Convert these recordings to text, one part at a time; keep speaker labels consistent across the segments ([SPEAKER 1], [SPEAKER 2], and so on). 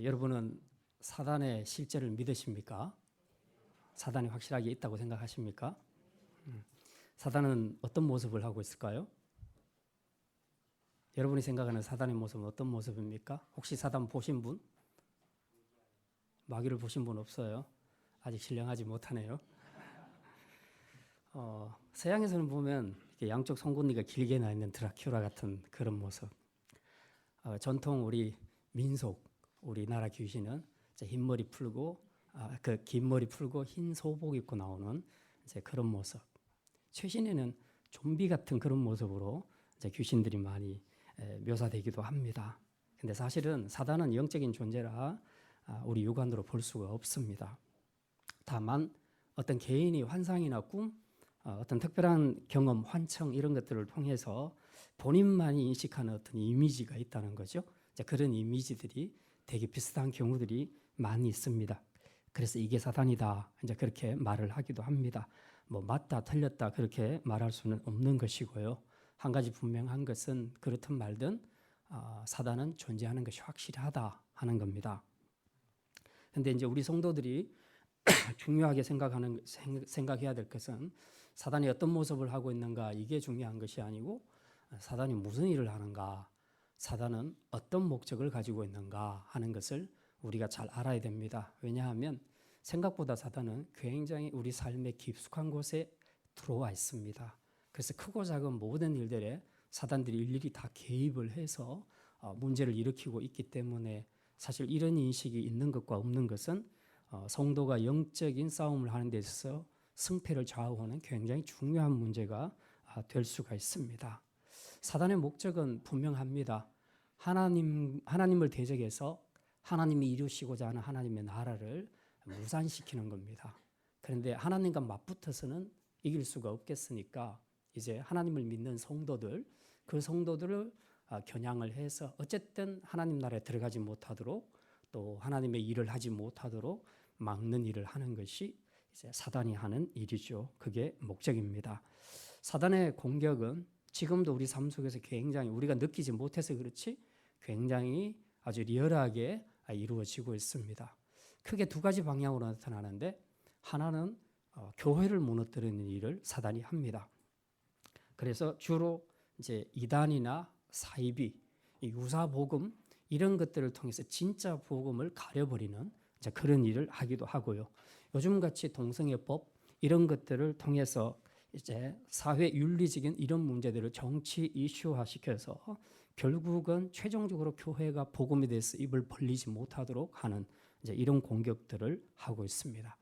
[SPEAKER 1] 여러분은 사단의 실제를 믿으십니까? 사단이 확실하게 있다고 생각하십니까? 사단은 어떤 모습을 하고 있을까요? 여러분이 생각하는 사단의 모습은 어떤 모습입니까? 혹시 사단 보신 분? 마귀를 보신 분 없어요? 아직 신령하지 못하네요. 서양에서는 보면 이렇게 양쪽 송곳니가 길게 나 있는 드라큘라 같은 그런 모습. 전통 우리 민속, 우리나라 귀신은 흰 머리 풀고 그 긴 머리 풀고 흰 소복 입고 나오는 이제 그런 모습. 최신에는 좀비 같은 그런 모습으로 이제 귀신들이 많이 묘사되기도 합니다. 근데 사실은 사단은 영적인 존재라 우리 육안으로 볼 수가 없습니다. 다만 어떤 개인이 환상이나 꿈, 어떤 특별한 경험, 환청 이런 것들을 통해서 본인만이 인식하는 어떤 이미지가 있다는 거죠. 그런 이미지들이 되게 비슷한 경우들이 많이 있습니다. 그래서 이게 사단이다, 이제 그렇게 말을 하기도 합니다. 뭐 맞다, 틀렸다 그렇게 말할 수는 없는 것이고요. 한 가지 분명한 것은 그렇든 말든 사단은 존재하는 것이 확실하다 하는 겁니다. 근데 이제 우리 성도들이 중요하게 생각해야 될 것은 사단이 어떤 모습을 하고 있는가, 이게 중요한 것이 아니고 사단이 무슨 일을 하는가, 사단은 어떤 목적을 가지고 있는가 하는 것을 우리가 잘 알아야 됩니다. 왜냐하면 생각보다 사단은 굉장히 우리 삶의 깊숙한 곳에 들어와 있습니다. 그래서 크고 작은 모든 일들에 사단들이 일일이 다 개입을 해서 문제를 일으키고 있기 때문에 사실 이런 인식이 있는 것과 없는 것은 성도가 영적인 싸움을 하는 데 있어서 승패를 좌우하는 굉장히 중요한 문제가 될 수가 있습니다. 사단의 목적은 분명합니다. 하나님을 대적해서 하나님이 이루시고자 하는 하나님의 나라를 무산시키는 겁니다. 그런데 하나님과 맞붙어서는 이길 수가 없겠으니까 이제 하나님을 믿는 성도들, 그 성도들을 겨냥을 해서 어쨌든 하나님 나라에 들어가지 못하도록 또 하나님의 일을 하지 못하도록 막는 일을 하는 것이 이제 사단이 하는 일이죠. 그게 목적입니다. 사단의 공격은 지금도 우리 삶 속에서 굉장히 우리가 느끼지 못해서 그렇지 굉장히 아주 리얼하게 이루어지고 있습니다. 크게 두 가지 방향으로 나타나는데 하나는 교회를 무너뜨리는 일을 사단이 합니다. 그래서 주로 이제 이단이나 사이비, 유사복음 이런 것들을 통해서 진짜 복음을 가려버리는 이제 그런 일을 하기도 하고요. 요즘같이 동성애법 이런 것들을 통해서 이제 사회 윤리적인 이런 문제들을 정치 이슈화 시켜서 결국은 최종적으로 교회가 복음에 대해서 입을 벌리지 못하도록 하는 이제 이런 공격들을 하고 있습니다.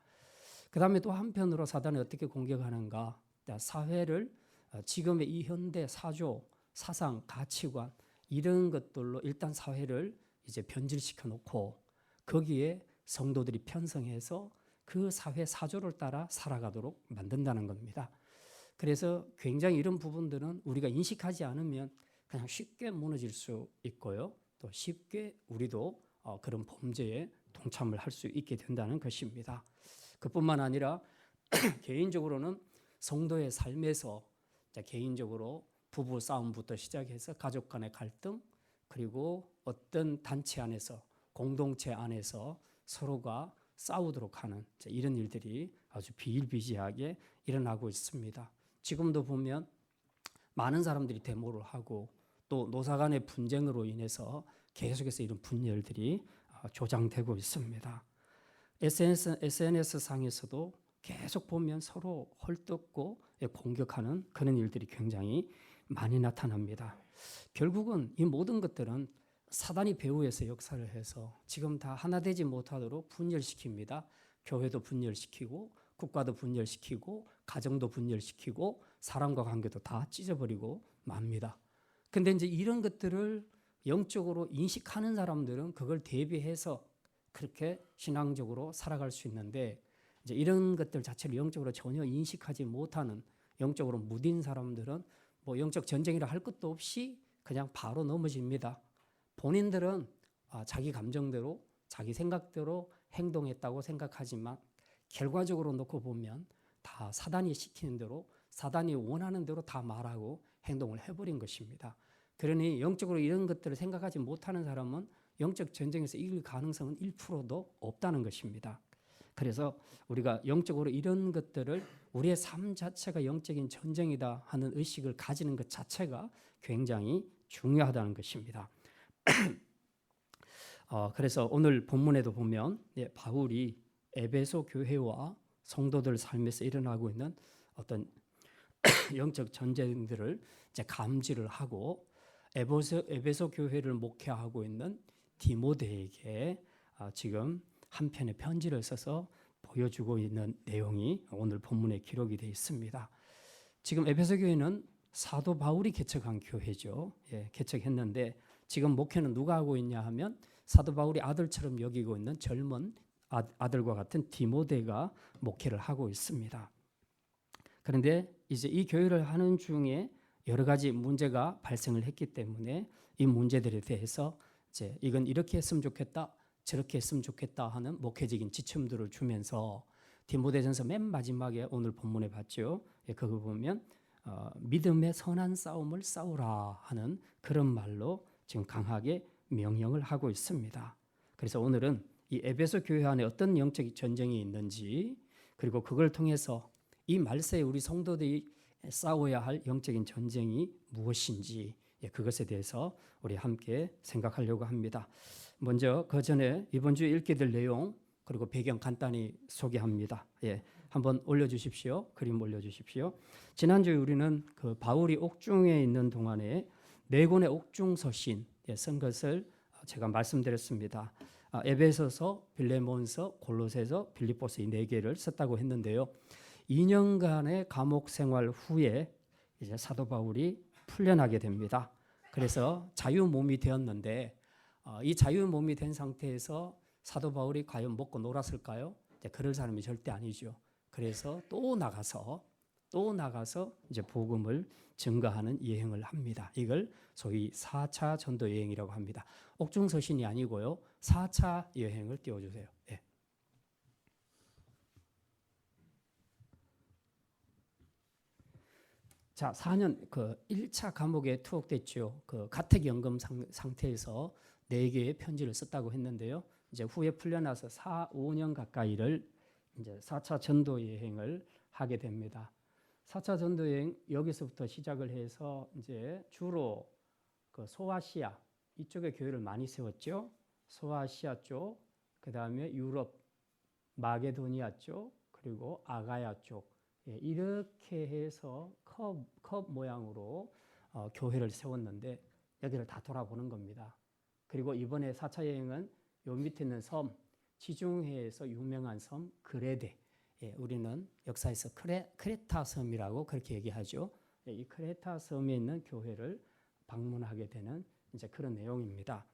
[SPEAKER 1] 그 다음에 또 한편으로 사단이 어떻게 공격하는가? 사회를 지금의 이 현대 사조, 사상, 가치관 이런 것들로 일단 사회를 이제 변질시켜 놓고 거기에 성도들이 편성해서 그 사회 사조를 따라 살아가도록 만든다는 겁니다. 그래서 굉장히 이런 부분들은 우리가 인식하지 않으면 그냥 쉽게 무너질 수 있고요. 또 쉽게 우리도 그런 범죄에 동참을 할 수 있게 된다는 것입니다. 그뿐만 아니라 개인적으로는 성도의 삶에서 개인적으로 부부 싸움부터 시작해서 가족 간의 갈등, 그리고 어떤 단체 안에서 공동체 안에서 서로가 싸우도록 하는 이런 일들이 아주 비일비재하게 일어나고 있습니다. 지금도 보면 많은 사람들이 데모를 하고 또 노사 간의 분쟁으로 인해서 계속해서 이런 분열들이 조장되고 있습니다. SNS 상에서도 계속 보면 서로 헐뜯고 공격하는 그런 일들이 굉장히 많이 나타납니다. 결국은 이 모든 것들은 사단이 배후에서 역사를 해서 지금 다 하나 되지 못하도록 분열시킵니다. 교회도 분열시키고 국가도 분열시키고 가정도 분열시키고 사람과 관계도 다 찢어버리고 맙니다. 근데 이제 이런 것들을 영적으로 인식하는 사람들은 그걸 대비해서 그렇게 신앙적으로 살아갈 수 있는데 이제 이런 것들 자체를 영적으로 전혀 인식하지 못하는 영적으로 무딘 사람들은 뭐 영적 전쟁이라 할 것도 없이 그냥 바로 넘어집니다. 본인들은 자기 감정대로 자기 생각대로 행동했다고 생각하지만 결과적으로 놓고 보면 다 사단이 시키는 대로 사단이 원하는 대로 다 말하고 행동을 해버린 것입니다. 그러니 영적으로 이런 것들을 생각하지 못하는 사람은 영적 전쟁에서 이길 가능성은 1%도 없다는 것입니다. 그래서 우리가 영적으로 이런 것들을 우리의 삶 자체가 영적인 전쟁이다 하는 의식을 가지는 것 자체가 굉장히 중요하다는 것입니다. 그래서 오늘 본문에도 보면 바울이 에베소 교회와 성도들 삶에서 일어나고 있는 어떤 영적 전쟁들을 이제 감지를 하고 에베소 교회를 목회하고 있는 디모데에게 지금 한 편의 편지를 써서 보여주고 있는 내용이 오늘 본문에 기록이 되어 있습니다. 지금 에베소 교회는 사도 바울이 개척한 교회죠. 개척했는데 지금 목회는 누가 하고 있냐 하면 사도 바울이 아들처럼 여기고 있는 젊은 아들과 같은 디모데가 목회를 하고 있습니다. 그런데 이제 이 교회를 하는 중에 여러 가지 문제가 발생을 했기 때문에 이 문제들에 대해서 이제 이건 이렇게 했으면 좋겠다, 저렇게 했으면 좋겠다 하는 목회적인 지침들을 주면서 디모데전서 맨 마지막에 오늘 본문에 봤죠. 그거 보면 믿음의 선한 싸움을 싸우라 하는 그런 말로 지금 강하게 명령을 하고 있습니다. 그래서 오늘은 이 에베소 교회 안에 어떤 영적 전쟁이 있는지, 그리고 그걸 통해서 이 말세에 우리 성도들이 싸워야 할 영적인 전쟁이 무엇인지 그것에 대해서 우리 함께 생각하려고 합니다. 먼저 그 전에 이번 주에 읽게 될 내용 그리고 배경 간단히 소개합니다. 한번 올려주십시오. 그림 올려주십시오. 지난주에 우리는 그 바울이 옥중에 있는 동안에 네 권의 옥중 서신 쓴 것을 제가 말씀드렸습니다. 에베소서, 빌레몬서, 골로새서, 빌립보서 이 네 개를 썼다고 했는데요. 2년간의 감옥 생활 후에 이제 사도 바울이 풀려나게 됩니다. 그래서 자유 몸이 되었는데 이 자유 몸이 된 상태에서 사도 바울이 과연 먹고 놀았을까요? 그럴 사람이 절대 아니죠. 그래서 또 나가서 이제 복음을 증거하는 여행을 합니다. 이걸 소위 4차 전도 여행이라고 합니다. 옥중 서신이 아니고요. 4차 여행을 띄워주세요. 자, 4년 그 1차 감옥에 투옥됐죠. 그 가택연금 상태에서 4개의 편지를 썼다고 했는데요. 이제 후에 풀려나서 5년 가까이를 이제 4차 전도 여행을 하게 됩니다. 4차 전도 여행 여기서부터 시작을 해서 이제 주로 그 소아시아 이쪽에 교회를 많이 세웠죠. 소아시아 쪽, 그다음에 유럽, 마게도니아 쪽, 그리고 아가야 쪽 이렇게 해서 컵 모양으로 교회를 세웠는데 여기를 다 돌아보는 겁니다. 그리고 이번에 4차 여행은 요 밑에 있는 섬, 지중해에서 유명한 섬 그레데, 우리는 역사에서 크레타 섬이라고 그렇게 얘기하죠. 이 크레타 섬에 있는 교회를 방문하게 되는 이제 그런 내용입니다.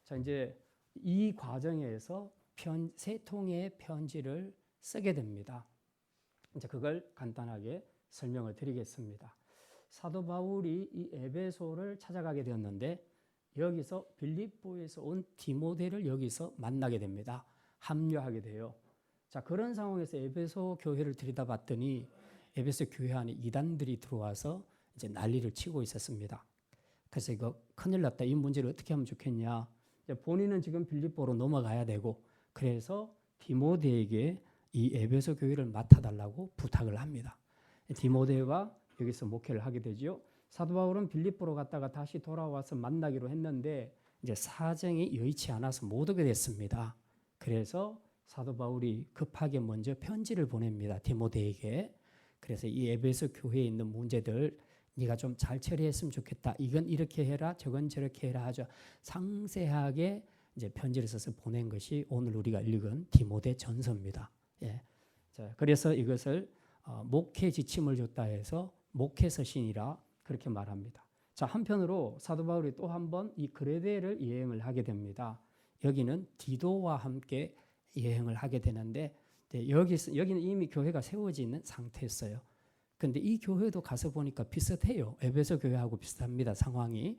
[SPEAKER 1] 자, 이제 이 과정에서 세 통의 편지를 쓰게 됩니다. 이제 그걸 간단하게 설명을 드리겠습니다. 사도 바울이 이 에베소를 찾아가게 되었는데 여기서 빌립보에서 온 디모데를 여기서 만나게 됩니다. 합류하게 돼요. 자, 그런 상황에서 에베소 교회를 들여다봤더니 에베소 교회 안에 이단들이 들어와서 이제 난리를 치고 있었습니다. 그래서 이거 큰일 났다. 이 문제를 어떻게 하면 좋겠냐. 본인은 지금 빌립보로 넘어가야 되고 그래서 디모데에게 이 에베소 교회를 맡아달라고 부탁을 합니다. 디모데가 여기서 목회를 하게 되죠. 사도 바울은 빌립보로 갔다가 다시 돌아와서 만나기로 했는데 이제 사정이 여의치 않아서 못 오게 됐습니다. 그래서 사도 바울이 급하게 먼저 편지를 보냅니다. 디모데에게. 그래서 이 에베소 교회에 있는 문제들 네가 좀 잘 처리했으면 좋겠다. 이건 이렇게 해라, 저건 저렇게 해라 하죠. 상세하게 이제 편지를 써서 보낸 것이 오늘 우리가 읽은 디모데 전서입니다. 자, 그래서 이것을 목회 지침을 줬다 해서 목회 서신이라 그렇게 말합니다. 자, 한편으로 사도 바울이 또 한 번 이 그레데를 여행을 하게 됩니다. 여기는 디도와 함께 여행을 하게 되는데 여기는 이미 교회가 세워져 있는 상태였어요. 그런데 이 교회도 가서 보니까 비슷해요. 에베소 교회하고 비슷합니다. 상황이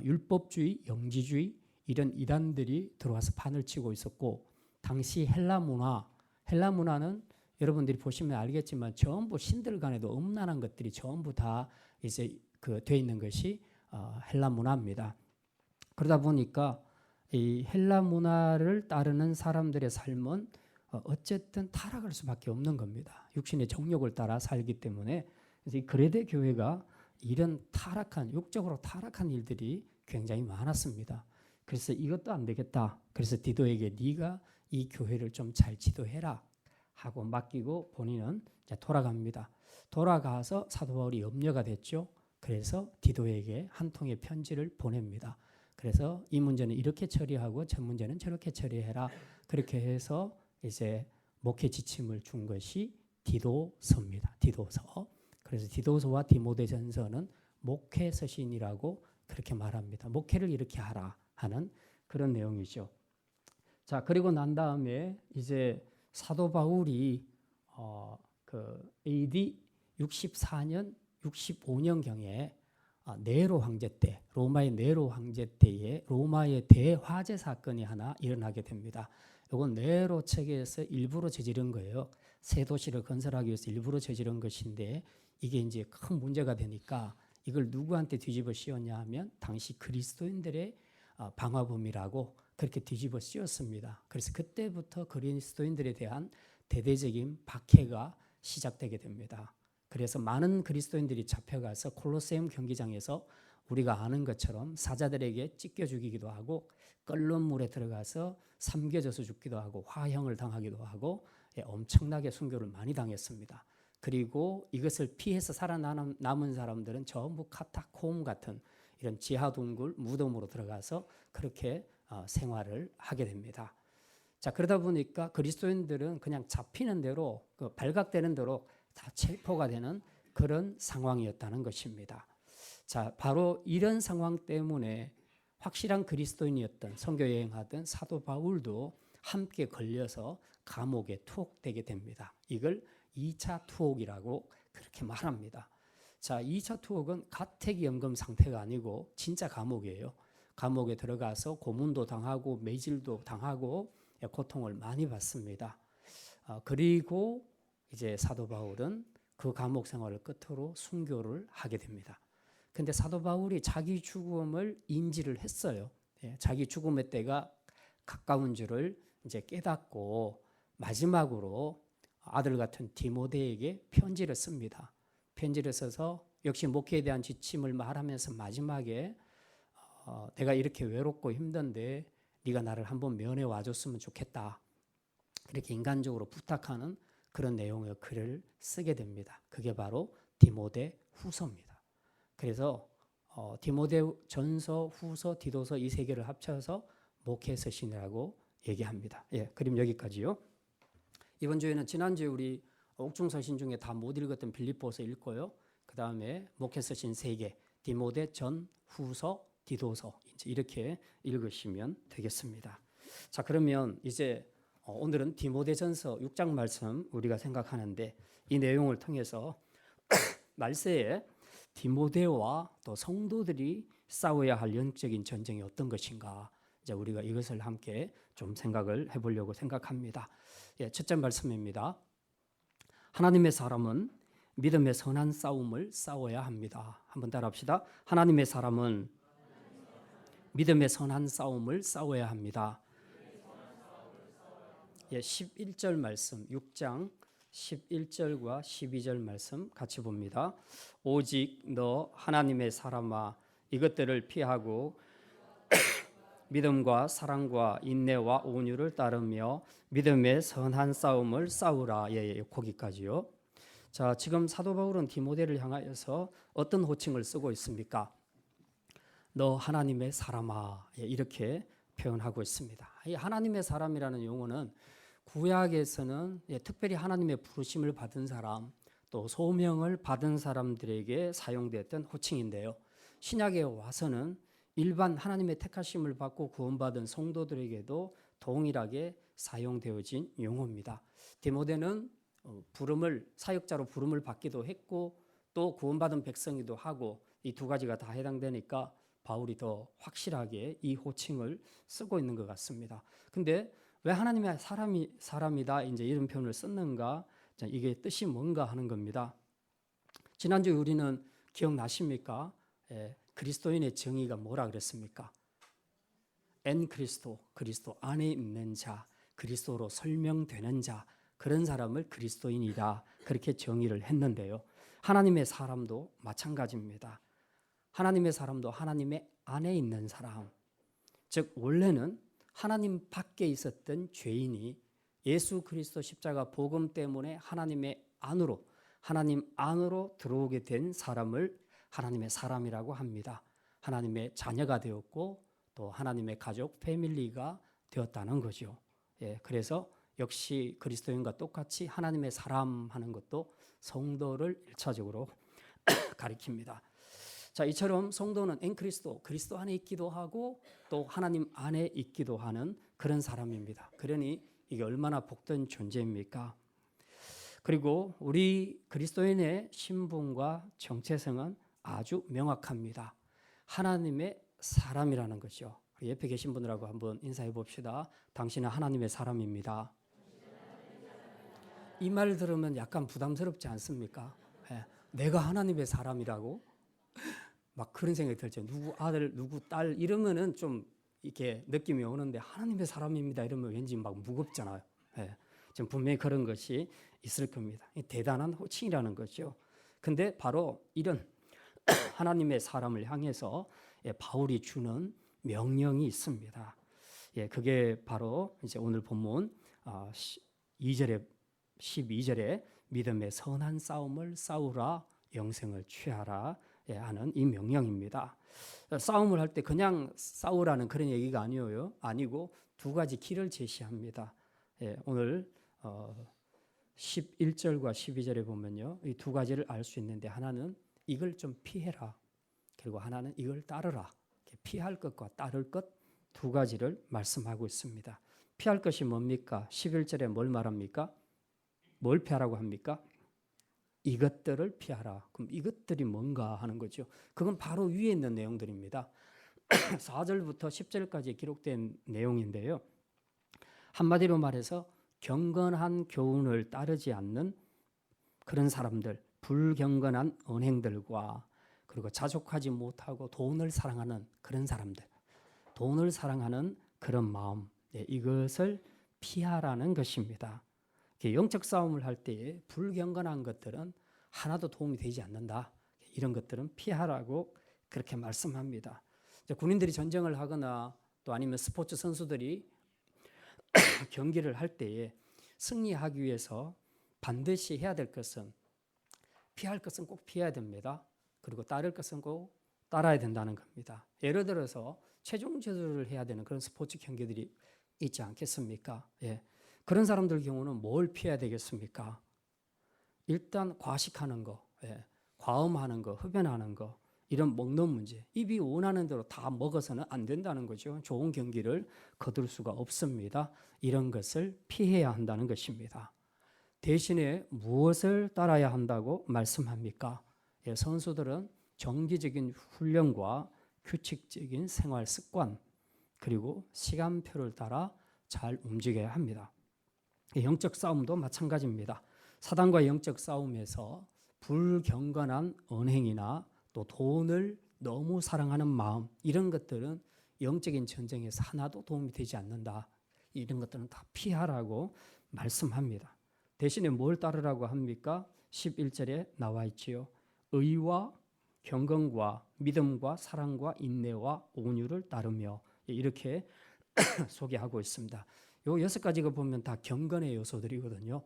[SPEAKER 1] 율법주의, 영지주의 이런 이단들이 들어와서 판을 치고 있었고 당시 헬라 문화는 여러분들이 보시면 알겠지만 전부 신들 간에도 음란한 것들이 전부 다 이제 돼 있는 것이 헬라 문화입니다. 그러다 보니까 이 헬라 문화를 따르는 사람들의 삶은 어쨌든 타락할 수밖에 없는 겁니다. 육신의 정욕을 따라 살기 때문에. 그래서 이 그레데 교회가 이런 타락한, 육적으로 타락한 일들이 굉장히 많았습니다. 그래서 이것도 안 되겠다. 그래서 디도에게 네가 이 교회를 좀 잘 지도해라 하고 맡기고 본인은 이제 돌아갑니다. 돌아가서 사도 바울이 염려가 됐죠. 그래서 디도에게 한 통의 편지를 보냅니다. 그래서 이 문제는 이렇게 처리하고 저 문제는 저렇게 처리해라. 그렇게 해서 이제 목회 지침을 준 것이 디도서입니다. 디도서. 그래서 디도서와 디모데전서는 목회 서신이라고 그렇게 말합니다. 목회를 이렇게 하라 하는 그런 내용이죠. 자, 그리고 난 다음에 이제 사도 바울이 그 AD 64년, 65년 경에 네로 황제 때, 로마의 네로 황제 때에 로마의 대화재 사건이 하나 일어나게 됩니다. 이건 네로 체계에서 일부러 저지른 거예요. 새 도시를 건설하기 위해서 일부러 저지른 것인데 이게 이제 큰 문제가 되니까 이걸 누구한테 뒤집어 씌웠냐 하면 당시 그리스도인들의 방화범이라고 그렇게 뒤집어 씌웠습니다. 그래서 그때부터 그리스도인들에 대한 대대적인 박해가 시작되게 됩니다. 그래서 많은 그리스도인들이 잡혀가서 콜로세움 경기장에서 우리가 아는 것처럼 사자들에게 찢겨 죽이기도 하고 끓는 물에 들어가서 삼겨져서 죽기도 하고 화형을 당하기도 하고 엄청나게 순교를 많이 당했습니다. 그리고 이것을 피해서 살아남은 사람들은 전부 카타콤 같은 이런 지하동굴 무덤으로 들어가서 그렇게 생활을 하게 됩니다. 자, 그러다 보니까 그리스도인들은 그냥 잡히는 대로 발각되는 대로 다 체포가 되는 그런 상황이었다는 것입니다. 자, 바로 이런 상황 때문에 확실한 그리스도인이었던 선교 여행하던 사도 바울도 함께 걸려서 감옥에 투옥되게 됩니다. 이걸 2차 투옥이라고 그렇게 말합니다. 자, 2차 투옥은 가택연금 상태가 아니고 진짜 감옥이에요. 감옥에 들어가서 고문도 당하고 매질도 당하고 고통을 많이 받습니다. 그리고 이제 사도 바울은 그 감옥 생활을 끝으로 순교를 하게 됩니다. 근데 사도 바울이 자기 죽음을 인지를 했어요. 자기 죽음의 때가 가까운 줄을 이제 깨닫고 마지막으로 아들 같은 디모데에게 편지를 씁니다. 편지를 써서 역시 목회에 대한 지침을 말하면서 마지막에 내가 이렇게 외롭고 힘든데 네가 나를 한번 면회 와줬으면 좋겠다. 이렇게 인간적으로 부탁하는 그런 내용의 글을 쓰게 됩니다. 그게 바로 디모데 후서입니다. 그래서 디모데 전서, 후서, 디도서 이 세 개를 합쳐서 목회 서신이라고 얘기합니다. 예, 그림 여기까지요. 이번 주에는 지난주에 우리 옥중 서신 중에 다 못 읽었던 빌립보서 읽고요. 그 다음에 목회 서신 3개, 디모데 전, 후서, 디도서 이렇게 읽으시면 되겠습니다. 자, 그러면 이제 오늘은 디모데전서 6장 말씀 우리가 생각하는데 이 내용을 통해서 말세에 디모데와 또 성도들이 싸워야 할 영적인 전쟁이 어떤 것인가 이제 우리가 이것을 함께 좀 생각을 해보려고 생각합니다. 예, 첫째 말씀입니다. 하나님의 사람은 믿음의 선한 싸움을 싸워야 합니다. 한번 따라합시다. 하나님의 사람은 믿음의 선한 싸움을 싸워야 합니다. 예, 11절 말씀 6장 11절과 12절 말씀 같이 봅니다. 오직 너 하나님의 사람아 이것들을 피하고 믿음과 사랑과 인내와 온유를 따르며 믿음의 선한 싸움을 싸우라. 예, 거기까지요. 자, 지금 사도 바울은 디모데를 향하여서 어떤 호칭을 쓰고 있습니까? 너 하나님의 사람아, 예, 이렇게 표현하고 있습니다. 이 하나님의 사람이라는 용어는 구약에서는 특별히 하나님의 부르심을 받은 사람 또 소명을 받은 사람들에게 사용됐던 호칭인데요. 신약에 와서는 일반 하나님의 택하심을 받고 구원받은 성도들에게도 동일하게 사용되어진 용어입니다. 디모데는 부름을 사역자로 부름을 받기도 했고 또 구원받은 백성이기도 하고 이 두 가지가 다 해당되니까 바울이 더 확실하게 이 호칭을 쓰고 있는 것 같습니다. 근데 왜 하나님의 사람이다 이제 이런 표현을 썼는가? 이게 뜻이 뭔가 하는 겁니다. 지난주 우리는 기억나십니까? 그리스도인의 정의가 뭐라 그랬습니까? 엔 그리스도, 그리스도 안에 있는 자, 그리스도로 설명되는 자, 그런 사람을 그리스도인이다, 그렇게 정의를 했는데요. 하나님의 사람도 마찬가지입니다. 하나님의 사람도 하나님의 안에 있는 사람, 즉 원래는 하나님 밖에 있었던 죄인이 예수 그리스도 십자가 복음 때문에 하나님 안으로 들어오게 된 사람을 하나님의 사람이라고 합니다. 하나님의 자녀가 되었고 또 하나님의 가족, 패밀리가 되었다는 거죠. 그래서 역시 그리스도인과 똑같이 하나님의 사람 하는 것도 성도를 1차적으로 가리킵니다. 자, 이처럼 성도는 그리스도 안에 있기도 하고 또 하나님 안에 있기도 하는 그런 사람입니다. 그러니 이게 얼마나 복된 존재입니까? 그리고 우리 그리스도인의 신분과 정체성은 아주 명확합니다. 하나님의 사람이라는 거죠. 옆에 계신 분들하고 한번 인사해 봅시다. 당신은 하나님의 사람입니다. 이 말 들으면 약간 부담스럽지 않습니까? 내가 하나님의 사람이라고? 막 그런 생각이 들죠. 누구 아들, 누구 딸 이러면은 좀 이렇게 느낌이 오는데 하나님의 사람입니다 이러면 왠지 막 무겁잖아요. 좀 분명히 그런 것이 있을 겁니다. 대단한 호칭이라는 거죠. 근데 바로 이런 하나님의 사람을 향해서 바울이 주는 명령이 있습니다. 그게 바로 이제 오늘 본문 2절에 12절에 믿음의 선한 싸움을 싸우라, 영생을 취하라 하는 이 명령입니다. 싸움을 할 때 그냥 싸우라는 그런 얘기가 아니고 두 가지 길을 제시합니다. 오늘 11절과 12절에 보면요, 이 두 가지를 알 수 있는데 하나는 이걸 좀 피해라, 그리고 하나는 이걸 따르라. 피할 것과 따를 것 두 가지를 말씀하고 있습니다. 피할 것이 뭡니까? 11절에 뭘 말합니까? 뭘 피하라고 합니까? 이것들을 피하라. 그럼 이것들이 뭔가 하는 거죠. 그건 바로 위에 있는 내용들입니다. 4절부터 10절까지 기록된 내용인데요. 한마디로 말해서 경건한 교훈을 따르지 않는 그런 사람들, 불경건한 언행들과 그리고 자족하지 못하고 돈을 사랑하는 그런 사람들, 돈을 사랑하는 그런 마음, 이것을 피하라는 것입니다. 영적 싸움을 할 때 불경건한 것들은 하나도 도움이 되지 않는다. 이런 것들은 피하라고 그렇게 말씀합니다. 군인들이 전쟁을 하거나 또 아니면 스포츠 선수들이 경기를 할 때에 승리하기 위해서 반드시 해야 될 것은 피할 것은 꼭 피해야 됩니다. 그리고 따를 것은 꼭 따라야 된다는 겁니다. 예를 들어서 체중 조절을 해야 되는 그런 스포츠 경기들이 있지 않겠습니까? 그런 사람들 경우는 뭘 피해야 되겠습니까? 일단 과식하는 거, 과음하는 거, 흡연하는 거, 이런 먹는 문제, 입이 원하는 대로 다 먹어서는 안 된다는 거죠. 좋은 경기를 거둘 수가 없습니다. 이런 것을 피해야 한다는 것입니다. 대신에 무엇을 따라야 한다고 말씀합니까? 선수들은 정기적인 훈련과 규칙적인 생활 습관, 그리고 시간표를 따라 잘 움직여야 합니다. 영적 싸움도 마찬가지입니다. 사단과 영적 싸움에서 불경건한 언행이나 또 돈을 너무 사랑하는 마음, 이런 것들은 영적인 전쟁에서 하나도 도움이 되지 않는다. 이런 것들은 다 피하라고 말씀합니다. 대신에 뭘 따르라고 합니까? 11절에 나와 있지요. 의와 경건과 믿음과 사랑과 인내와 온유를 따르며, 이렇게 소개하고 있습니다. 요 6가지가 보면 다 경건의 요소들이거든요.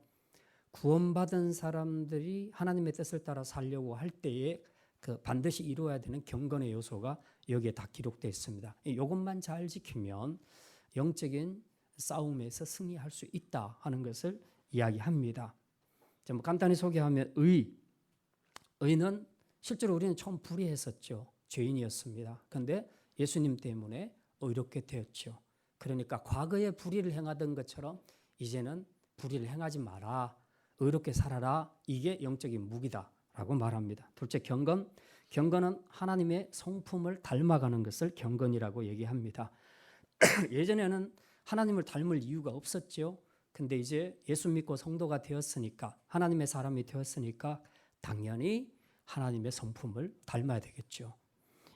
[SPEAKER 1] 구원받은 사람들이 하나님의 뜻을 따라 살려고 할 때에 그 반드시 이루어야 되는 경건의 요소가 여기에 다 기록되어 있습니다. 이것만 잘 지키면 영적인 싸움에서 승리할 수 있다 하는 것을 이야기합니다. 뭐 간단히 소개하면 의는 실제로 우리는 처음 불의했었죠. 죄인이었습니다. 그런데 예수님 때문에 의롭게 되었죠. 그러니까 과거에 불의를 행하던 것처럼 이제는 불의를 행하지 마라. 의롭게 살아라. 이게 영적인 무기다라고 말합니다. 둘째, 경건. 경건은 하나님의 성품을 닮아가는 것을 경건이라고 얘기합니다. 예전에는 하나님을 닮을 이유가 없었죠. 근데 이제 예수 믿고 성도가 되었으니까, 하나님의 사람이 되었으니까 당연히 하나님의 성품을 닮아야 되겠죠.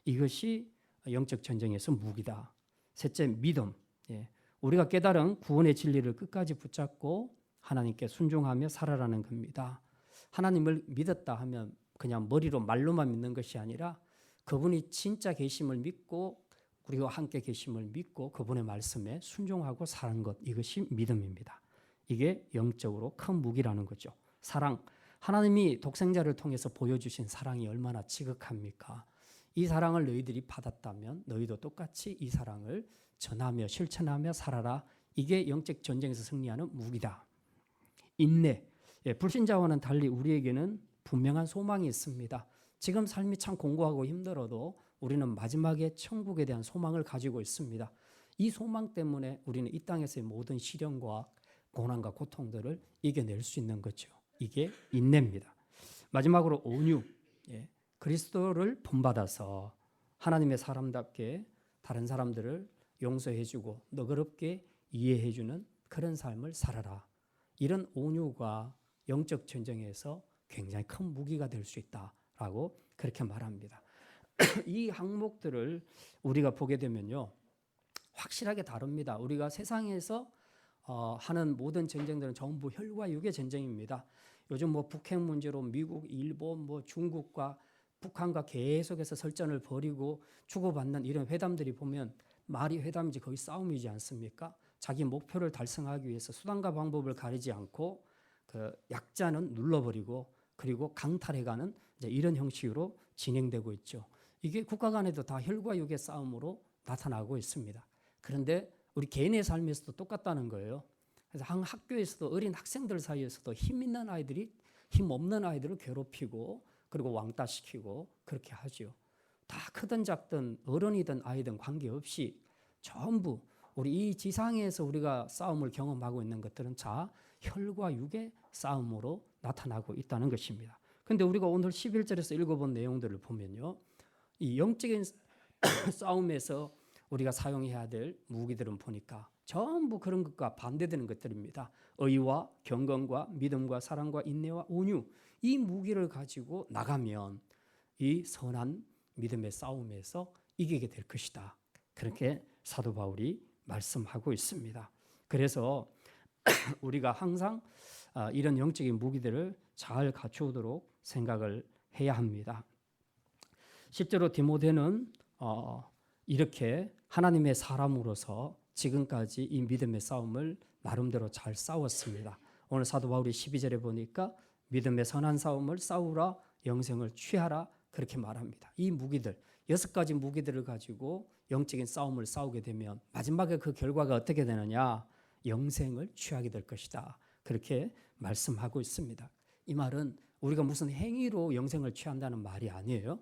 [SPEAKER 1] 이것이 영적 전쟁에서 무기다. 셋째, 믿음. 예. 우리가 깨달은 구원의 진리를 끝까지 붙잡고 하나님께 순종하며 살아라는 겁니다. 하나님을 믿었다 하면 그냥 머리로 말로만 믿는 것이 아니라 그분이 진짜 계심을 믿고 우리와 함께 계심을 믿고 그분의 말씀에 순종하고 사는 것, 이것이 믿음입니다. 이게 영적으로 큰 무기라는 거죠. 사랑, 하나님이 독생자를 통해서 보여주신 사랑이 얼마나 지극합니까? 이 사랑을 너희들이 받았다면 너희도 똑같이 이 사랑을 전하며 실천하며 살아라. 이게 영적 전쟁에서 승리하는 무기다. 인내, 불신자와는 달리 우리에게는 분명한 소망이 있습니다. 지금 삶이 참 공고하고 힘들어도 우리는 마지막에 천국에 대한 소망을 가지고 있습니다. 이 소망 때문에 우리는 이 땅에서의 모든 시련과 고난과 고통들을 이겨낼 수 있는 거죠. 이게 인내입니다. 마지막으로 온유, 그리스도를 본받아서 하나님의 사람답게 다른 사람들을 용서해주고 너그럽게 이해해주는 그런 삶을 살아라. 이런 온유가 영적 전쟁에서 굉장히 큰 무기가 될 수 있다라고 그렇게 말합니다. 이 항목들을 우리가 보게 되면요, 확실하게 다릅니다. 우리가 세상에서 하는 모든 전쟁들은 전부 혈과 육의 전쟁입니다. 요즘 뭐 북핵 문제로 미국, 일본, 뭐 중국과 북한과 계속해서 설전을 벌이고 주고받는 이런 회담들이 보면 말이 회담이지 거의 싸움이지 않습니까? 자기 목표를 달성하기 위해서 수단과 방법을 가리지 않고 그 약자는 눌러버리고 그리고 강탈해가는 이제 이런 형식으로 진행되고 있죠. 이게 국가 간에도 다 혈과 육의 싸움으로 나타나고 있습니다. 그런데 우리 개인의 삶에서도 똑같다는 거예요. 그래서 한 학교에서도 어린 학생들 사이에서도 힘 있는 아이들이 힘 없는 아이들을 괴롭히고 그리고 왕따시키고 그렇게 하죠. 다 크든 작든 어른이든 아이든 관계없이 전부 우리 이 지상에서 우리가 싸움을 경험하고 있는 것들은 자 혈과 육의 싸움으로 나타나고 있다는 것입니다. 그런데 우리가 오늘 11절에서 읽어본 내용들을 보면요, 이 영적인 싸움에서 우리가 사용해야 될 무기들은 보니까 전부 그런 것과 반대되는 것들입니다. 의와 경건과 믿음과 사랑과 인내와 온유, 이 무기를 가지고 나가면 이 선한 믿음의 싸움에서 이기게 될 것이다. 그렇게 사도 바울이 말씀하고 있습니다. 그래서 우리가 항상 이런 영적인 무기들을 잘 갖추도록 생각을 해야 합니다. 실제로 디모데는 이렇게 하나님의 사람으로서 지금까지 이 믿음의 싸움을 나름대로 잘 싸웠습니다. 오늘 사도 바울이 12절에 보니까 믿음의 선한 싸움을 싸우라, 영생을 취하라, 그렇게 말합니다. 이 무기들, 6가지 무기들을 가지고 영적인 싸움을 싸우게 되면 마지막에 그 결과가 어떻게 되느냐? 영생을 취하게 될 것이다. 그렇게 말씀하고 있습니다. 이 말은 우리가 무슨 행위로 영생을 취한다는 말이 아니에요.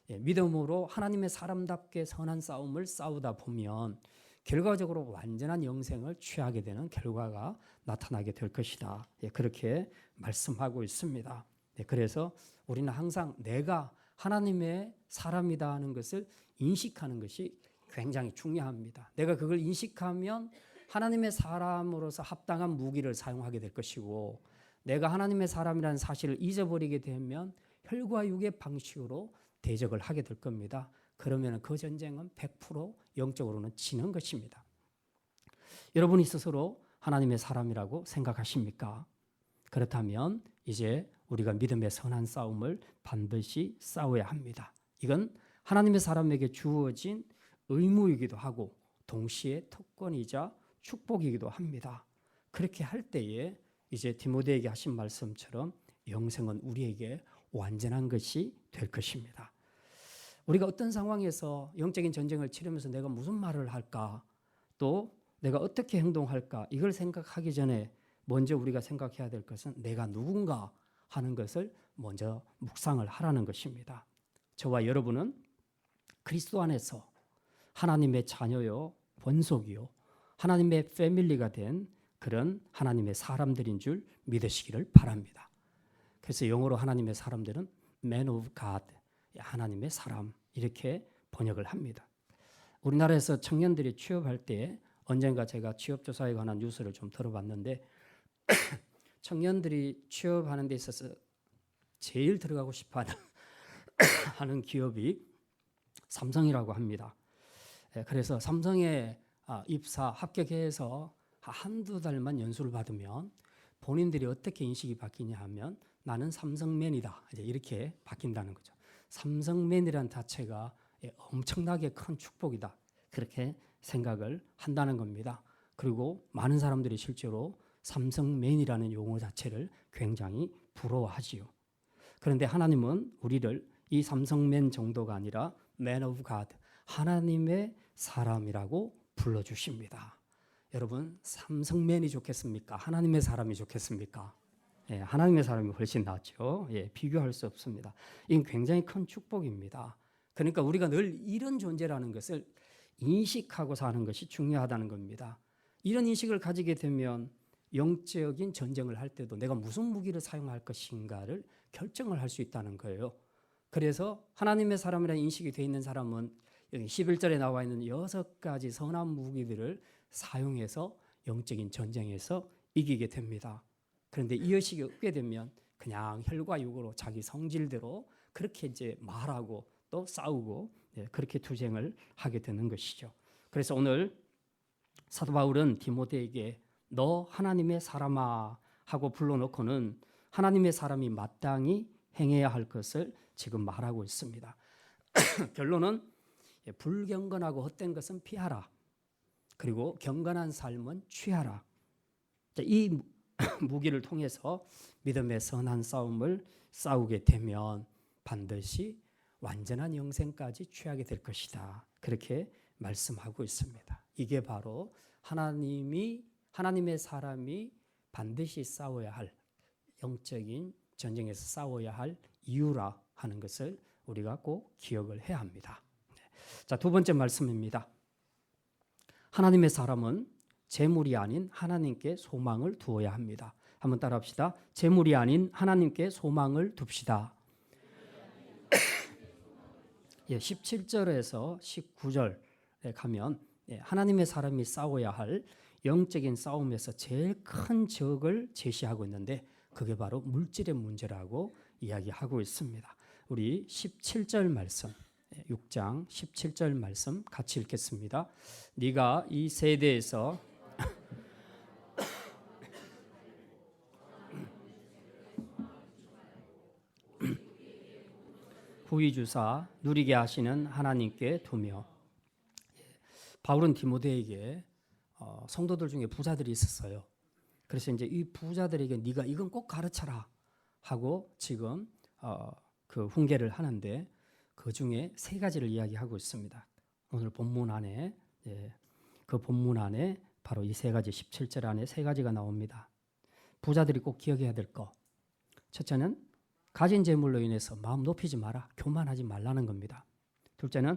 [SPEAKER 1] 믿음으로 하나님의 사람답게 선한 싸움을 싸우다 보면 결과적으로 완전한 영생을 취하게 되는 결과가 나타나게 될 것이다. 그렇게 말씀하고 있습니다. 그래서 우리는 항상 내가 하나님의 사람이다 하는 것을 인식하는 것이 굉장히 중요합니다. 내가 그걸 인식하면 하나님의 사람으로서 합당한 무기를 사용하게 될 것이고, 내가 하나님의 사람이라는 사실을 잊어버리게 되면 혈과 육의 방식으로 대적을 하게 될 겁니다. 그러면 그 전쟁은 100% 영적으로는 지는 것입니다. 여러분이 스스로 하나님의 사람이라고 생각하십니까? 그렇다면 이제 우리가 믿음의 선한 싸움을 반드시 싸워야 합니다. 이건 하나님의 사람에게 주어진 의무이기도 하고 동시에 특권이자 축복이기도 합니다. 그렇게 할 때에 이제 디모데에게 하신 말씀처럼 영생은 우리에게 완전한 것이 될 것입니다. 우리가 어떤 상황에서 영적인 전쟁을 치르면서 내가 무슨 말을 할까, 또 내가 어떻게 행동할까, 이걸 생각하기 전에 먼저 우리가 생각해야 될 것은 내가 누군가 하는 것을 먼저 묵상을 하라는 것입니다. 저와 여러분은 그리스도 안에서 하나님의 자녀요, 본속이요, 하나님의 패밀리가 된 그런 하나님의 사람들인 줄 믿으시기를 바랍니다. 그래서 영어로 하나님의 사람들은 Man of God, 하나님의 사람, 이렇게 번역을 합니다. 우리나라에서 청년들이 취업할 때 언젠가 제가 취업조사에 관한 뉴스를 좀 들어봤는데 청년들이 취업하는 데 있어서 제일 들어가고 싶어하는 하는 기업이 삼성이라고 합니다. 그래서 삼성에 입사 합격해서 한두 달만 연수를 받으면 본인들이 어떻게 인식이 바뀌냐 하면 나는 삼성맨이다. 이제 이렇게 바뀐다는 거죠. 삼성맨이라는 자체가 엄청나게 큰 축복이다. 그렇게 생각을 한다는 겁니다. 그리고 많은 사람들이 실제로 삼성맨이라는 용어 자체를 굉장히 부러워하지요. 그런데 하나님은 우리를 이 삼성맨 정도가 아니라 Man of God, 하나님의 사람이라고 불러주십니다. 여러분, 삼성맨이 좋겠습니까? 하나님의 사람이 좋겠습니까? 예, 하나님의 사람이 훨씬 낫죠. 예, 비교할 수 없습니다. 이건 굉장히 큰 축복입니다. 그러니까 우리가 늘 이런 존재라는 것을 인식하고 사는 것이 중요하다는 겁니다. 이런 인식을 가지게 되면 영적인 전쟁을 할 때도 내가 무슨 무기를 사용할 것인가를 결정을 할 수 있다는 거예요. 그래서 하나님의 사람이라는 인식이 되어 있는 사람은 여기 11절에 나와 있는 6가지 선한 무기들을 사용해서 영적인 전쟁에서 이기게 됩니다. 그런데 이 의식이 없게 되면 그냥 혈과 육으로 자기 성질대로 그렇게 이제 말하고 또 싸우고 그렇게 투쟁을 하게 되는 것이죠. 그래서 오늘 사도 바울은 디모데에게 너 하나님의 사람아 하고 불러놓고는 하나님의 사람이 마땅히 행해야 할 것을 지금 말하고 있습니다. 결론은 불경건하고 헛된 것은 피하라. 그리고 경건한 삶은 취하라. 이 무기를 통해서 믿음의 선한 싸움을 싸우게 되면 반드시 완전한 영생까지 취하게 될 것이다. 그렇게 말씀하고 있습니다. 이게 바로 하나님의 사람이 반드시 싸워야 할 영적인 전쟁에서 싸워야 할 이유라 하는 것을 우리가 꼭 기억을 해야 합니다. 자, 두 번째 말씀입니다. 하나님의 사람은 재물이 아닌 하나님께 소망을 두어야 합니다. 한번 따라합시다. 재물이 아닌 하나님께 소망을 둡시다. 17절에서 19절에 가면 하나님의 사람이 싸워야 할 영적인 싸움에서 제일 큰 적을 제시하고 있는데 그게 바로 물질의 문제라고 이야기하고 있습니다. 우리 17절 말씀, 6장 17절 말씀 같이 읽겠습니다. 네가 이 세대에서 후히 주사 누리게 하시는 하나님께 두며. 바울은 디모데에게 성도들 중에 부자들이 있었어요. 그래서 이제 이 부자들에게 네가 이건 꼭 가르쳐라 하고 지금 그 훈계를 하는데 그 중에 세 가지를 이야기하고 있습니다. 오늘 본문 안에 그 본문 안에 바로 이 세 가지 17절 안에 세 가지가 나옵니다. 부자들이 꼭 기억해야 될 거. 첫째는 가진 재물로 인해서 마음 높이지 마라. 교만하지 말라는 겁니다. 둘째는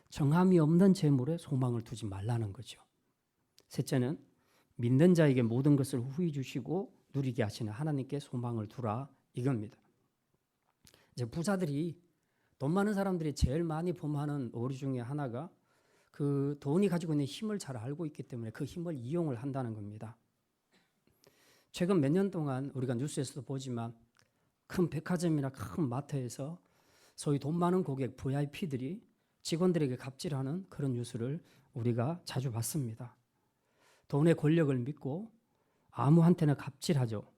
[SPEAKER 1] 정함이 없는 재물에 소망을 두지 말라는 거죠. 셋째는 믿는 자에게 모든 것을 후히 주시고 누리게 하시는 하나님께 소망을 두라 이겁니다. 이제 부자들이 돈 많은 사람들이 제일 많이 범하는 오류 중에 하나가 그 돈이 가지고 있는 힘을 잘 알고 있기 때문에 그 힘을 이용을 한다는 겁니다. 최근 몇 년 동안 우리가 뉴스에서도 보지만 큰 백화점이나 큰 마트에서 소위 돈 많은 고객 VIP들이 직원들에게 갑질하는 그런 뉴스를 우리가 자주 봤습니다. 돈의 권력을 믿고 아무한테나 갑질하죠.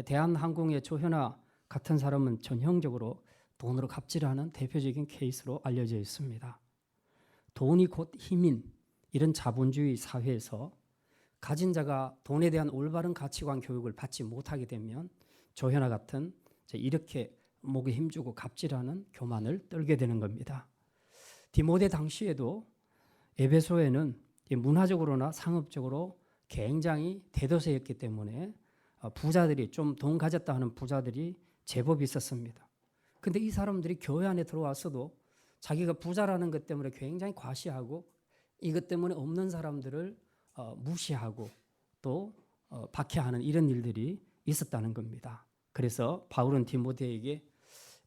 [SPEAKER 1] 대한항공의 조현아 같은 사람은 전형적으로 돈으로 갑질하는 대표적인 케이스로 알려져 있습니다. 돈이 곧 힘인 이런 자본주의 사회에서 가진 자가 돈에 대한 올바른 가치관 교육을 받지 못하게 되면 조현아 같은 이렇게 목에 힘주고 갑질하는 교만을 떨게 되는 겁니다. 디모데 당시에도 에베소에는 문화적으로나 상업적으로 굉장히 대도세였기 때문에 부자들이 좀 돈 가졌다 하는 부자들이 제법 있었습니다. 근데 이 사람들이 교회 안에 들어왔어도 자기가 부자라는 것 때문에 굉장히 과시하고 이것 때문에 없는 사람들을 무시하고 또 박해하는 이런 일들이 있었다는 겁니다. 그래서 바울은 디모데에게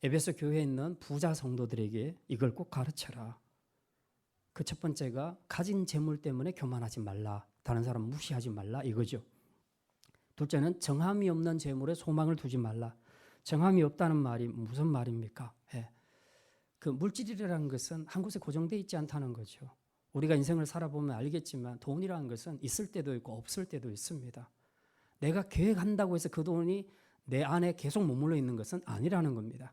[SPEAKER 1] 에베소 교회에 있는 부자 성도들에게 이걸 꼭 가르쳐라. 그 첫 번째가 가진 재물 때문에 교만하지 말라. 다른 사람 무시하지 말라 이거죠. 둘째는 정함이 없는 재물에 소망을 두지 말라. 정함이 없다는 말이 무슨 말입니까? 그 물질이라는 것은 한 곳에 고정되어 있지 않다는 거죠. 우리가 인생을 살아보면 알겠지만 돈이라는 것은 있을 때도 있고 없을 때도 있습니다. 내가 계획한다고 해서 그 돈이 내 안에 계속 머물러 있는 것은 아니라는 겁니다.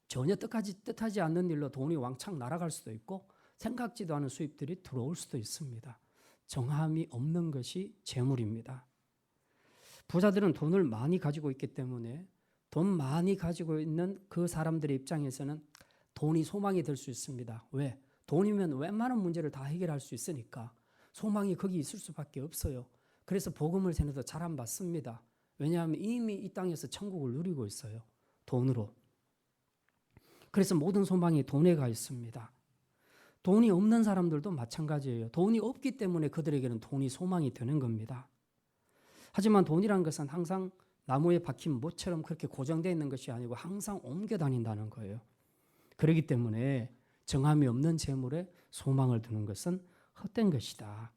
[SPEAKER 1] 전혀 뜻하지 않는 일로 돈이 왕창 날아갈 수도 있고 생각지도 않은 수입들이 들어올 수도 있습니다. 정함이 없는 것이 재물입니다. 부자들은 돈을 많이 가지고 있기 때문에 돈 많이 가지고 있는 그 사람들의 입장에서는 돈이 소망이 될 수 있습니다. 왜? 돈이면 웬만한 문제를 다 해결할 수 있으니까 소망이 거기 있을 수밖에 없어요. 그래서 복음을 전해도 잘 안 받습니다. 왜냐하면 이미 이 땅에서 천국을 누리고 있어요. 돈으로. 그래서 모든 소망이 돈에 가 있습니다. 돈이 없는 사람들도 마찬가지예요. 돈이 없기 때문에 그들에게는 돈이 소망이 되는 겁니다. 하지만 돈이란 것은 항상 나무에 박힌 못처럼 그렇게 고정되어 있는 것이 아니고 항상 옮겨 다닌다는 거예요. 그렇기 때문에 정함이 없는 재물에 소망을 두는 것은 헛된 것이다.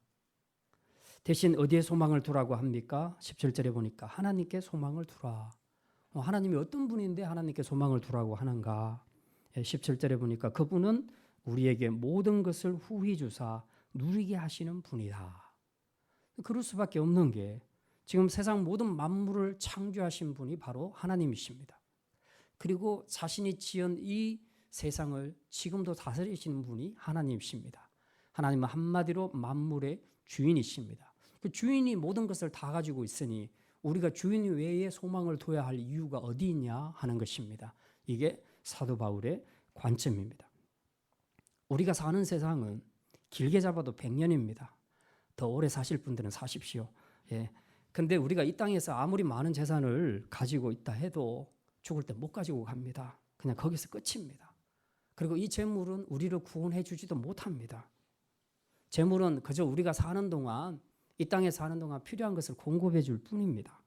[SPEAKER 1] 대신 어디에 소망을 두라고 합니까? 17절에 보니까 하나님께 소망을 두라. 하나님이 어떤 분인데 하나님께 소망을 두라고 하는가? 17절에 보니까 그분은 우리에게 모든 것을 후히 주사 누리게 하시는 분이다. 그럴 수밖에 없는 게 지금 세상 모든 만물을 창조하신 분이 바로 하나님이십니다. 그리고 자신이 지은 이 세상을 지금도 다스리시는 분이 하나님이십니다. 하나님은 한마디로 만물의 주인이십니다. 그 주인이 모든 것을 다 가지고 있으니 우리가 주인 외에 소망을 둬야 할 이유가 어디 있냐 하는 것입니다. 이게 사도 바울의 관점입니다. 우리가 사는 세상은 길게 잡아도 100년입니다. 더 오래 사실 분들은 사십시오. 근데 우리가 이 땅에서 아무리 많은 재산을 가지고 있다 해도 죽을 때 못 가지고 갑니다. 그냥 거기서 끝입니다. 그리고 이 재물은 우리를 구원해 주지도 못합니다. 재물은 그저 우리가 사는 동안 이 땅에 사는 동안 필요한 것을 공급해 줄 뿐입니다.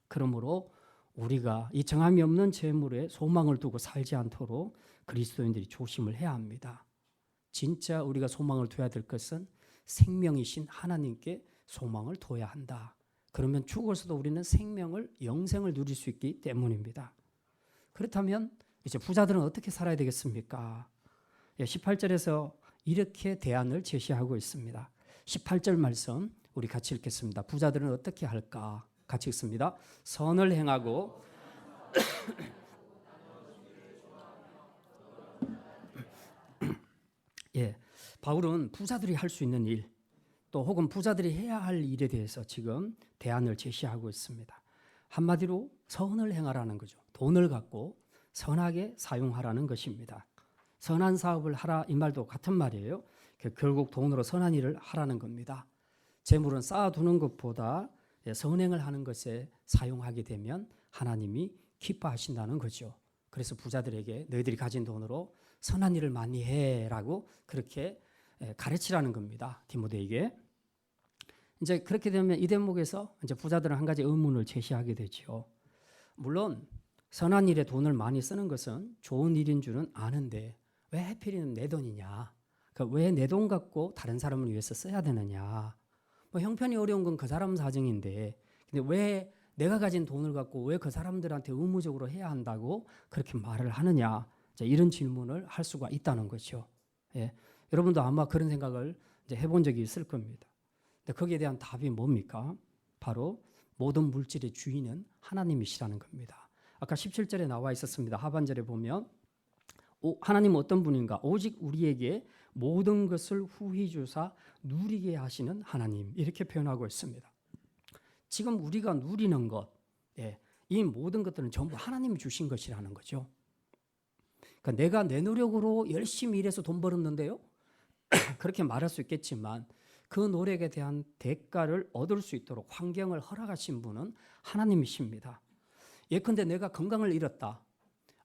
[SPEAKER 1] 그러므로 우리가 이 정함이 없는 재물에 소망을 두고 살지 않도록 그리스도인들이 조심을 해야 합니다. 진짜 우리가 소망을 둬야 될 것은 생명이신 하나님께 소망을 둬야 한다. 그러면 죽어서도 우리는 생명을 영생을 누릴 수 있기 때문입니다. 그렇다면 이제 부자들은 어떻게 살아야 되겠습니까? 18절에서 이렇게 대안을 제시하고 있습니다. 18절 말씀 우리 같이 읽겠습니다. 부자들은 어떻게 할까? 같이 읽습니다. 선을 행하고 바울은 부자들이 할 수 있는 일, 또 혹은 부자들이 해야 할 일에 대해서 지금 대안을 제시하고 있습니다. 한마디로 선을 행하라는 거죠. 돈을 갖고 선하게 사용하라는 것입니다. 선한 사업을 하라 이 말도 같은 말이에요. 결국 돈으로 선한 일을 하라는 겁니다. 재물은 쌓아두는 것보다 선행을 하는 것에 사용하게 되면 하나님이 기뻐하신다는 거죠. 그래서 부자들에게 너희들이 가진 돈으로 선한 일을 많이 해라고 그렇게 가르치라는 겁니다. 디모데에게. 이제 그렇게 되면 이 대목에서 이제 부자들은 한 가지 의문을 제시하게 되죠. 물론 선한 일에 돈을 많이 쓰는 것은 좋은 일인 줄은 아는데 왜 하필이면 내 돈이냐? 그러니까 왜 내 돈 갖고 다른 사람을 위해서 써야 되느냐? 뭐 형편이 어려운 건 그 사람 사정인데, 근데 왜 내가 가진 돈을 갖고 왜 그 사람들한테 의무적으로 해야 한다고 그렇게 말을 하느냐? 이런 질문을 할 수가 있다는 거죠. 여러분도 아마 그런 생각을 이제 해본 적이 있을 겁니다. 근데 거기에 대한 답이 뭡니까? 바로 모든 물질의 주인은 하나님이시라는 겁니다. 아까 17절에 나와 있었습니다. 하반절에 보면 하나님은 어떤 분인가? 오직 우리에게 모든 것을 후히 주사 누리게 하시는 하나님, 이렇게 표현하고 있습니다. 지금 우리가 누리는 것, 이 모든 것들은 전부 하나님이 주신 것이라는 거죠. 그러니까 내가 내 노력으로 열심히 일해서 돈 벌었는데요, 그렇게 말할 수 있겠지만 그 노력에 대한 대가를 얻을 수 있도록 환경을 허락하신 분은 하나님이십니다. 예컨대 내가 건강을 잃었다,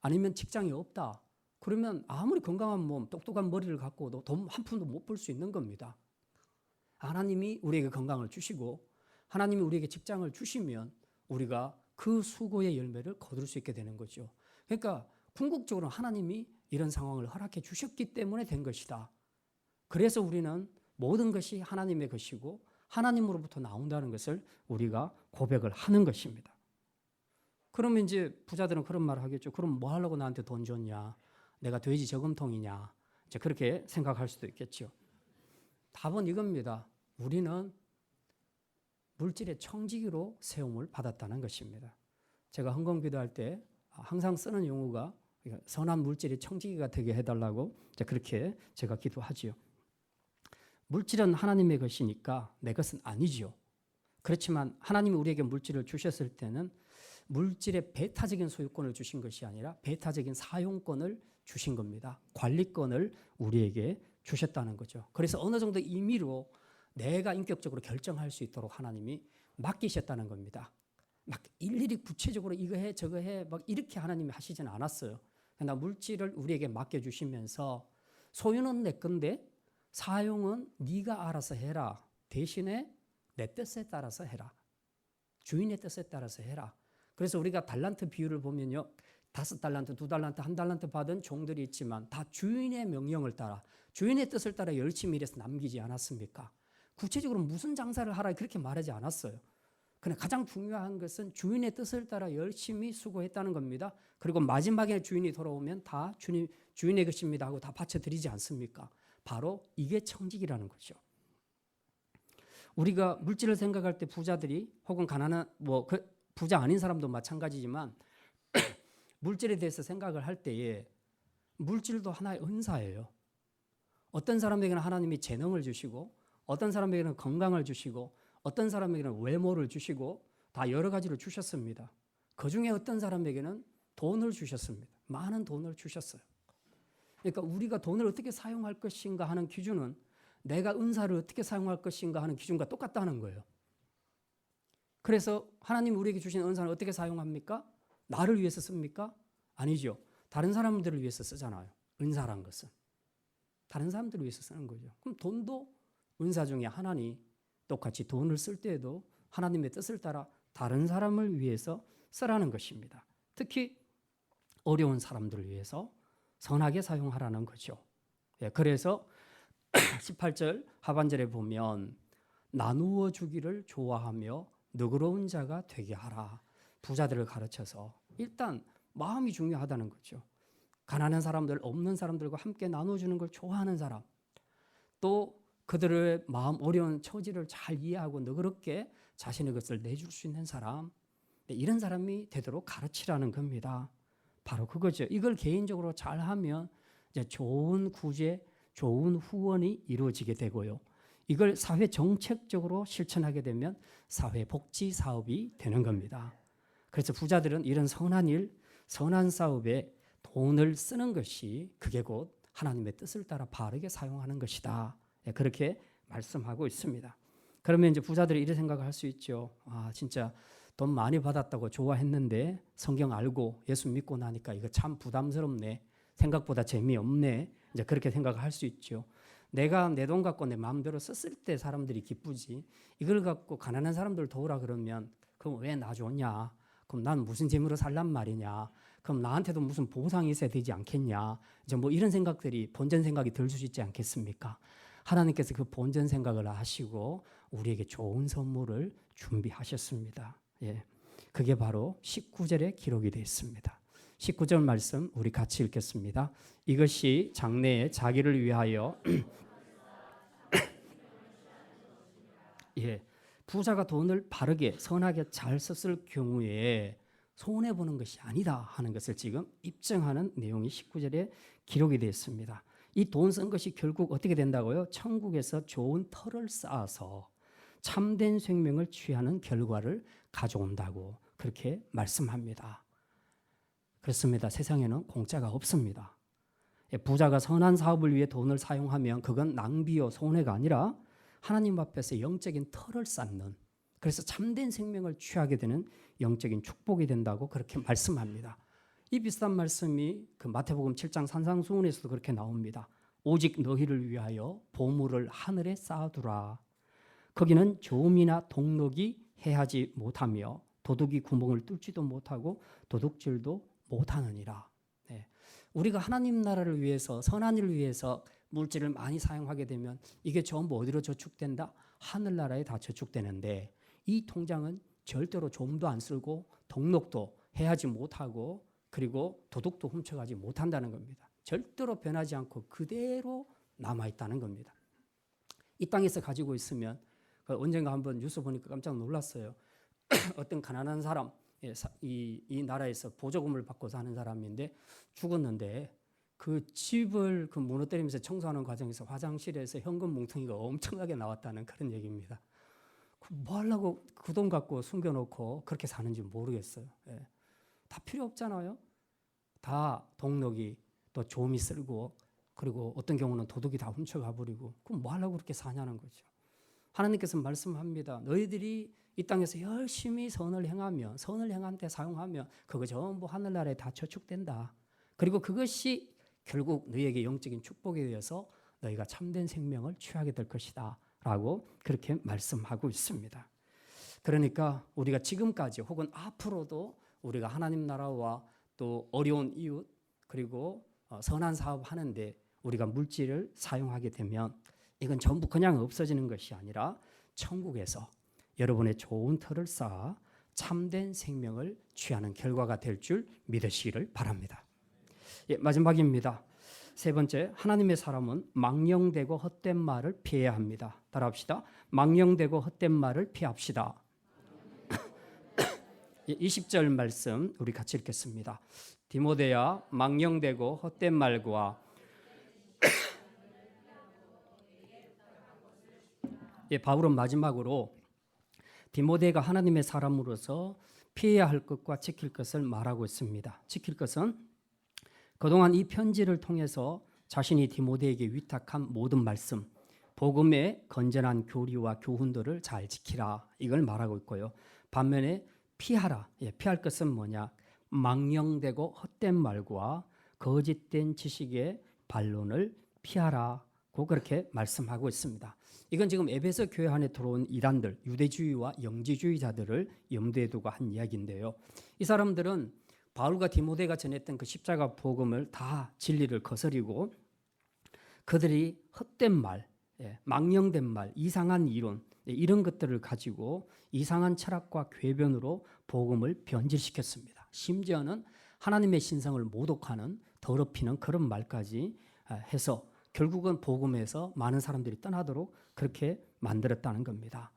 [SPEAKER 1] 아니면 직장이 없다, 그러면 아무리 건강한 몸, 똑똑한 머리를 갖고도 돈 한 푼도 못 벌 수 있는 겁니다. 하나님이 우리에게 건강을 주시고 하나님이 우리에게 직장을 주시면 우리가 그 수고의 열매를 거둘 수 있게 되는 거죠. 그러니까 궁극적으로 하나님이 이런 상황을 허락해 주셨기 때문에 된 것이다. 그래서 우리는 모든 것이 하나님의 것이고 하나님으로부터 나온다는 것을 우리가 고백을 하는 것입니다. 그러면 이제 부자들은 그런 말을 하겠죠. 그럼 뭐 하려고 나한테 돈 줬냐? 내가 돼지 저금통이냐? 이제 그렇게 생각할 수도 있겠죠. 답은 이겁니다. 우리는 물질의 청지기로 세움을 받았다는 것입니다. 제가 헌금기도할 때 항상 쓰는 용어가 선한 물질의 청지기가 되게 해달라고 그렇게 제가 기도하지요. 물질은 하나님의 것이니까 내 것은 아니지요. 그렇지만 하나님이 우리에게 물질을 주셨을 때는 물질의 배타적인 소유권을 주신 것이 아니라 배타적인 사용권을 주신 겁니다. 관리권을 우리에게 주셨다는 거죠. 그래서 어느 정도 임의로 내가 인격적으로 결정할 수 있도록 하나님이 맡기셨다는 겁니다. 막 일일이 구체적으로 이거 해 저거 해 막 이렇게 하나님이 하시진 않았어요. 그러나 물질을 우리에게 맡겨주시면서 소유는 내 건데 사용은 네가 알아서 해라. 대신에 내 뜻에 따라서 해라. 주인의 뜻에 따라서 해라. 그래서 우리가 달란트 비유를 보면요. 5달란트, 2달란트, 1달란트 받은 종들이 있지만 다 주인의 명령을 따라 주인의 뜻을 따라 열심히 일해서 남기지 않았습니까? 구체적으로 무슨 장사를 하라 그렇게 말하지 않았어요. 그러나 가장 중요한 것은 주인의 뜻을 따라 열심히 수고했다는 겁니다. 그리고 마지막에 주인이 돌아오면 다 주인의 것입니다 하고 다 바쳐드리지 않습니까? 바로 이게 청직이라는 거죠. 우리가 물질을 생각할 때 부자들이 혹은 가난한 부자 아닌 사람도 마찬가지지만 물질에 대해서 생각을 할 때에 물질도 하나의 은사예요. 어떤 사람에게는 하나님이 재능을 주시고 어떤 사람에게는 건강을 주시고 어떤 사람에게는 외모를 주시고 다 여러 가지를 주셨습니다. 그중에 어떤 사람에게는 돈을 주셨습니다. 많은 돈을 주셨어요. 그러니까 우리가 돈을 어떻게 사용할 것인가 하는 기준은 내가 은사를 어떻게 사용할 것인가 하는 기준과 똑같다는 거예요. 그래서 하나님 우리에게 주신 은사는 어떻게 사용합니까? 나를 위해서 씁니까? 아니죠. 다른 사람들을 위해서 쓰잖아요. 은사란 것은. 다른 사람들을 위해서 쓰는 거죠. 그럼 돈도 은사 중에 하나니 똑같이 돈을 쓸 때에도 하나님의 뜻을 따라 다른 사람을 위해서 쓰라는 것입니다. 특히 어려운 사람들을 위해서 선하게 사용하라는 거죠. 그래서 18절 하반절에 보면 나누어 주기를 좋아하며 너그러운 자가 되게 하라. 부자들을 가르쳐서 일단 마음이 중요하다는 거죠. 가난한 사람들, 없는 사람들과 함께 나눠주는 걸 좋아하는 사람, 또 그들의 마음 어려운 처지를 잘 이해하고 너그럽게 자신의 것을 내줄 수 있는 사람, 이런 사람이 되도록 가르치라는 겁니다. 바로 그거죠. 이걸 개인적으로 잘하면 이제 좋은 구제, 좋은 후원이 이루어지게 되고요. 이걸 사회 정책적으로 실천하게 되면 사회 복지 사업이 되는 겁니다. 그래서 부자들은 이런 선한 일, 선한 사업에 돈을 쓰는 것이 그게 곧 하나님의 뜻을 따라 바르게 사용하는 것이다. 그렇게 말씀하고 있습니다. 그러면 이제 부자들이 이런 생각을 할 수 있죠. 아, 진짜 돈 많이 받았다고 좋아했는데 성경 알고 예수 믿고 나니까 이거 참 부담스럽네. 생각보다 재미없네. 이제 그렇게 생각을 할 수 있죠. 내가 내 돈 갖고 내 마음대로 썼을 때 사람들이 기쁘지. 이걸 갖고 가난한 사람들 도우라 그러면 그럼 왜 나 줬냐? 그럼 난 무슨 재미로 살란 말이냐? 그럼 나한테도 무슨 보상이 있어야 되지 않겠냐? 이제 뭐 이런 생각들이 본전 생각이 들 수 있지 않겠습니까? 하나님께서 그 본전 생각을 하시고 우리에게 좋은 선물을 준비하셨습니다. 예, 그게 바로 19절에 기록이 되어 있습니다. 19절 말씀 우리 같이 읽겠습니다. 이것이 장래에 자기를 위하여 예, 부자가 돈을 바르게 선하게 잘 썼을 경우에 손해보는 것이 아니다 하는 것을 지금 입증하는 내용이 19절에 기록이 되어 있습니다. 이 돈 쓴 것이 결국 어떻게 된다고요? 천국에서 좋은 터를 쌓아서 참된 생명을 취하는 결과를 가져온다고 그렇게 말씀합니다. 그렇습니다. 세상에는 공짜가 없습니다. 부자가 선한 사업을 위해 돈을 사용하면 그건 낭비요 손해가 아니라 하나님 앞에서 영적인 터를 쌓는, 그래서 참된 생명을 취하게 되는 영적인 축복이 된다고 그렇게 말씀합니다. 이 비슷한 말씀이 그 마태복음 7장 산상수훈에서도 그렇게 나옵니다. 오직 너희를 위하여 보물을 하늘에 쌓아두라. 거기는 조음이나 동록이 해하지 못하며 도둑이 구멍을 뚫지도 못하고 도둑질도 못하느니라. 네. 우리가 하나님 나라를 위해서 선한 일을 위해서 물질을 많이 사용하게 되면 이게 전부 어디로 저축된다? 하늘나라에 다 저축되는데 이 통장은 절대로 좀도 안 쓸고 동록도 해하지 못하고 그리고 도둑도 훔쳐가지 못한다는 겁니다. 절대로 변하지 않고 그대로 남아있다는 겁니다. 이 땅에서 가지고 있으면 언젠가 한번 뉴스 보니까 깜짝 놀랐어요. 어떤 가난한 사람, 이 나라에서 보조금을 받고 사는 사람인데 죽었는데 그 집을 무너뜨리면서 청소하는 과정에서 화장실에서 현금 뭉텅이가 엄청나게 나왔다는 그런 얘기입니다. 뭐 하려고 그 돈 갖고 숨겨놓고 그렇게 사는지 모르겠어요. 다 필요 없잖아요. 다 동력이 또 좀이 쓸고 그리고 어떤 경우는 도둑이 다 훔쳐가 버리고 그럼 뭐 하려고 그렇게 사냐는 거죠. 하나님께서 말씀합니다. 너희들이 이 땅에서 열심히 선을 행하면 선을 행한 데 사용하면 그거 전부 하늘나라에 다 저축된다. 그리고 그것이 결국 너희에게 영적인 축복이 되어서 너희가 참된 생명을 취하게 될 것이다 라고 그렇게 말씀하고 있습니다. 그러니까 우리가 지금까지 혹은 앞으로도 우리가 하나님 나라와 또 어려운 이웃 그리고 선한 사업 하는데 우리가 물질을 사용하게 되면 이건 전부 그냥 없어지는 것이 아니라 천국에서 여러분의 좋은 터를 쌓아 참된 생명을 취하는 결과가 될 줄 믿으시기를 바랍니다. 마지막입니다. 세 번째, 하나님의 사람은 망령되고 헛된 말을 피해야 합니다. 따라합시다. 망령되고 헛된 말을 피합시다. 20절 말씀 우리 같이 읽겠습니다. 디모데야, 망령되고 헛된 말과 바울은 마지막으로 디모데가 하나님의 사람으로서 피해야 할 것과 지킬 것을 말하고 있습니다. 지킬 것은 그동안 이 편지를 통해서 자신이 디모데에게 위탁한 모든 말씀, 복음의 건전한 교리와 교훈들을 잘 지키라 이걸 말하고 있고요. 반면에 피하라, 피할 것은 뭐냐? 망령되고 헛된 말과 거짓된 지식의 반론을 피하라고 그렇게 말씀하고 있습니다. 이건 지금 에베소 교회 안에 들어온 이단들, 유대주의와 영지주의자들을 염두에 두고 한 이야기인데요. 이 사람들은 바울과 디모데가 전했던 그 십자가 복음을 다 진리를 거스리고 그들이 헛된 말, 망령된 말, 이상한 이론 이런 것들을 가지고 이상한 철학과 궤변으로 복음을 변질시켰습니다. 심지어는 하나님의 신성을 모독하는 더럽히는 그런 말까지 해서 결국은 복음에서 많은 사람들이 떠나도록 그렇게 만들었다는 겁니다.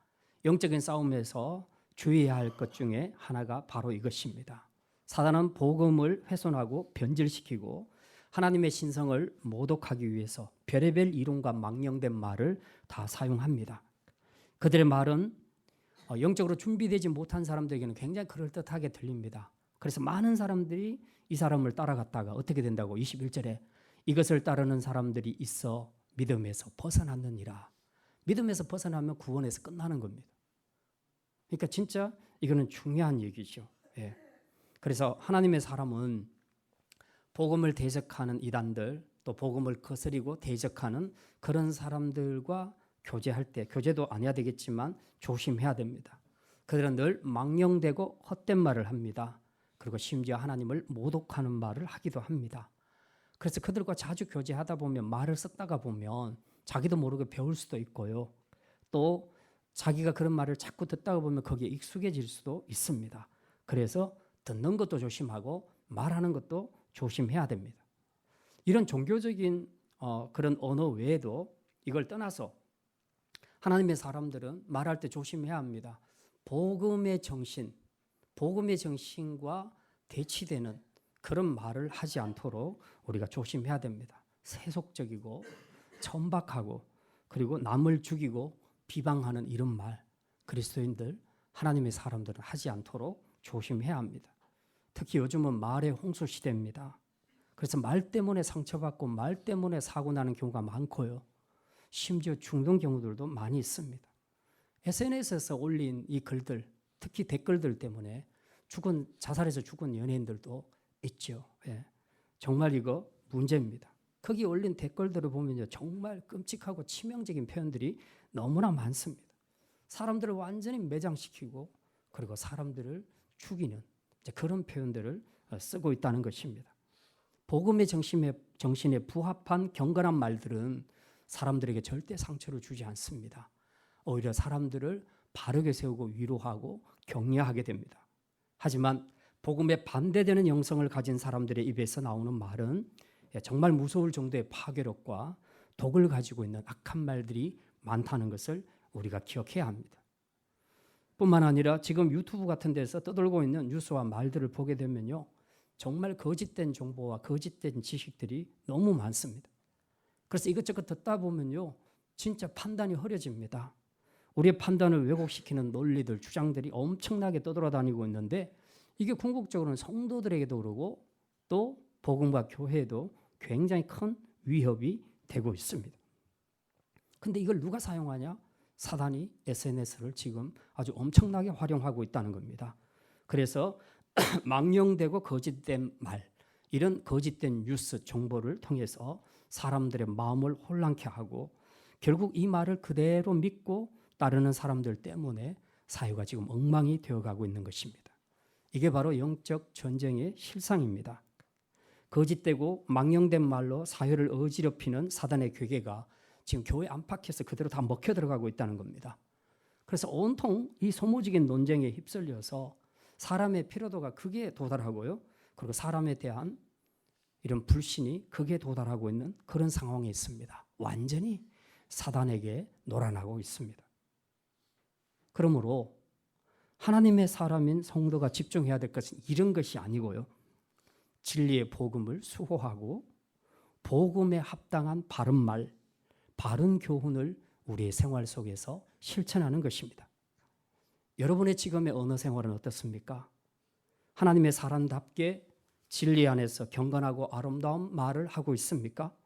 [SPEAKER 1] 영적인 싸움에서 주의해야 할 것 중에 하나가 바로 이것입니다. 사단은 복음을 훼손하고 변질시키고 하나님의 신성을 모독하기 위해서 별의별 이론과 망령된 말을 다 사용합니다. 그들의 말은 영적으로 준비되지 못한 사람들에게는 굉장히 그럴듯하게 들립니다. 그래서 많은 사람들이 이 사람을 따라갔다가 어떻게 된다고 21절에 이것을 따르는 사람들이 있어 믿음에서 벗어났느니라. 믿음에서 벗어나면 구원에서 끝나는 겁니다. 그러니까 진짜 이거는 중요한 얘기죠. 그래서 하나님의 사람은 복음을 대적하는 이단들 또 복음을 거스리고 대적하는 그런 사람들과 교제할 때 교제도 안 해야 되겠지만 조심해야 됩니다. 그들은 늘 망령되고 헛된 말을 합니다. 그리고 심지어 하나님을 모독하는 말을 하기도 합니다. 그래서 그들과 자주 교제하다 보면 말을 섞다가 보면 자기도 모르게 배울 수도 있고요. 또 자기가 그런 말을 자꾸 듣다가 보면 거기에 익숙해질 수도 있습니다. 그래서 듣는 것도 조심하고 말하는 것도 조심해야 됩니다. 이런 종교적인 그런 언어 외에도 이걸 떠나서 하나님의 사람들은 말할 때 조심해야 합니다. 복음의 정신과 대치되는 그런 말을 하지 않도록 우리가 조심해야 됩니다. 세속적이고 천박하고 그리고 남을 죽이고 비방하는 이런 말 그리스도인들 하나님의 사람들은 하지 않도록 조심해야 합니다. 특히 요즘은 말의 홍수 시대입니다. 그래서 말 때문에 상처받고 말 때문에 사고 나는 경우가 많고요. 심지어 죽는 경우들도 많이 있습니다. SNS에서 올린 이 글들, 특히 댓글들 때문에 자살해서 죽은 연예인들도 있죠. 정말 이거 문제입니다. 거기 올린 댓글들을 보면요, 정말 끔찍하고 치명적인 표현들이 너무나 많습니다. 사람들을 완전히 매장시키고 그리고 사람들을 죽이는 그런 표현들을 쓰고 있다는 것입니다. 복음의 정신에 부합한 경건한 말들은 사람들에게 절대 상처를 주지 않습니다. 오히려 사람들을 바르게 세우고 위로하고 격려하게 됩니다. 하지만 복음에 반대되는 영성을 가진 사람들의 입에서 나오는 말은 정말 무서울 정도의 파괴력과 독을 가지고 있는 악한 말들이 많다는 것을 우리가 기억해야 합니다. 뿐만 아니라 지금 유튜브 같은 데서 떠돌고 있는 뉴스와 말들을 보게 되면요, 정말 거짓된 정보와 거짓된 지식들이 너무 많습니다. 그래서 이것저것 듣다 보면요, 진짜 판단이 흐려집니다. 우리의 판단을 왜곡시키는 논리들, 주장들이 엄청나게 떠돌아다니고 있는데, 이게 궁극적으로는 성도들에게도 그러고 또 복음과 교회에도 굉장히 큰 위협이 되고 있습니다. 근데 이걸 누가 사용하냐? 사단이 SNS를 지금 아주 엄청나게 활용하고 있다는 겁니다. 그래서 망령되고 거짓된 말, 이런 거짓된 뉴스 정보를 통해서 사람들의 마음을 혼란케 하고 결국 이 말을 그대로 믿고 따르는 사람들 때문에 사회가 지금 엉망이 되어가고 있는 것입니다. 이게 바로 영적 전쟁의 실상입니다. 거짓되고 망령된 말로 사회를 어지럽히는 사단의 괴계가 지금 교회 안팎에서 그대로 다 먹혀 들어가고 있다는 겁니다. 그래서 온통 이 소모적인 논쟁에 휩쓸려서 사람의 피로도가 극에 도달하고요, 그리고 사람에 대한 이런 불신이 극에 도달하고 있는 그런 상황에 있습니다. 완전히 사단에게 놀아나고 있습니다. 그러므로 하나님의 사람인 성도가 집중해야 될 것은 이런 것이 아니고요, 진리의 복음을 수호하고 복음에 합당한 바른 말, 바른 교훈을 우리의 생활 속에서 실천하는 것입니다. 여러분의 지금의 언어 생활은 어떻습니까? 하나님의 사람답게 진리 안에서 경건하고 아름다운 말을 하고 있습니까?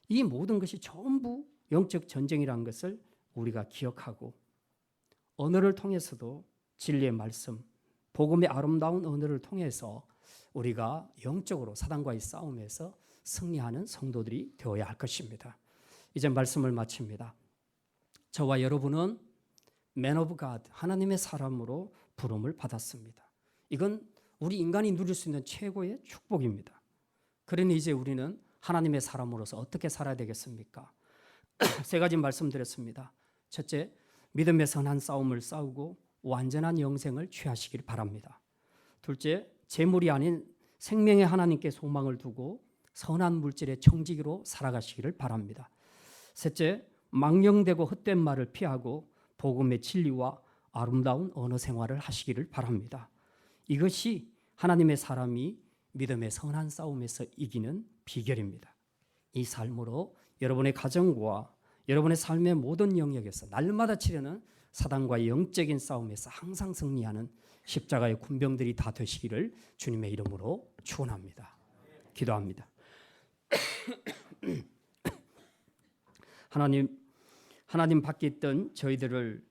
[SPEAKER 1] 이 모든 것이 전부 영적 전쟁이라는 것을 우리가 기억하고, 언어를 통해서도 진리의 말씀, 복음의 아름다운 언어를 통해서 우리가 영적으로 사단과의 싸움에서 승리하는 성도들이 되어야 할 것입니다. 이제 말씀을 마칩니다. 저와 여러분은 Man of God, 하나님의 사람으로 부름을 받았습니다. 이건 우리 인간이 누릴 수 있는 최고의 축복입니다. 그러니 이제 우리는 하나님의 사람으로서 어떻게 살아야 되겠습니까? 세 가지 말씀드렸습니다. 첫째, 믿음의 선한 싸움을 싸우고 완전한 영생을 취하시길 바랍니다. 둘째, 재물이 아닌 생명의 하나님께 소망을 두고 선한 물질의 청지기로 살아가시기를 바랍니다. 셋째, 망령되고 헛된 말을 피하고 복음의 진리와 아름다운 언어 생활을 하시기를 바랍니다. 이것이 하나님의 사람이 믿음의 선한 싸움에서 이기는 비결입니다. 이 삶으로 여러분의 가정과 여러분의 삶의 모든 영역에서 날마다 치르는 사단과의 영적인 싸움에서 항상 승리하는 십자가의 군병들이 다 되시기를 주님의 이름으로 축원합니다. 기도합니다. 하나님 밖에 있던 저희들을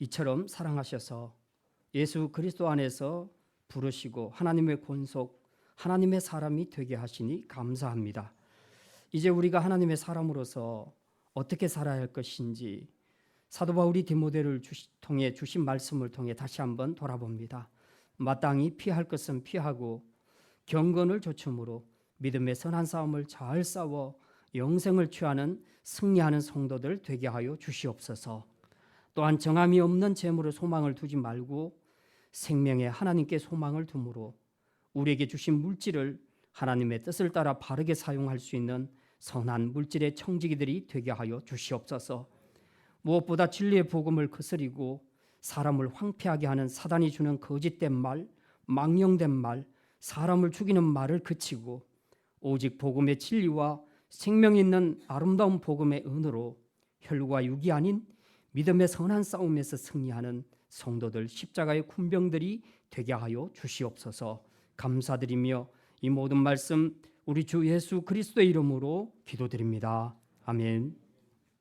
[SPEAKER 1] 이처럼 사랑하셔서 예수 그리스도 안에서 부르시고 하나님의 권속, 하나님의 사람이 되게 하시니 감사합니다. 이제 우리가 하나님의 사람으로서 어떻게 살아야 할 것인지 사도 바울이 디모데를 통해 주신 말씀을 통해 다시 한번 돌아봅니다. 마땅히 피할 것은 피하고 경건을 조춤으로 믿음의 선한 싸움을 잘 싸워 영생을 취하는 승리하는 성도들 되게 하여 주시옵소서. 또한 정함이 없는 재물에 소망을 두지 말고 생명의 하나님께 소망을 두므로 우리에게 주신 물질을 하나님의 뜻을 따라 바르게 사용할 수 있는 선한 물질의 청지기들이 되게 하여 주시옵소서. 무엇보다 진리의 복음을 거스리고 사람을 황폐하게 하는 사단이 주는 거짓된 말, 망령된 말, 사람을 죽이는 말을 그치고 오직 복음의 진리와 생명 있는 아름다운 복음의 은으로 혈과 육이 아닌 믿음의 선한 싸움에서 승리하는 성도들 십자가의 군병들이 되게 하여 주시옵소서. 감사드리며 이 모든 말씀 우리 주 예수 그리스도의 이름으로 기도드립니다. 아멘.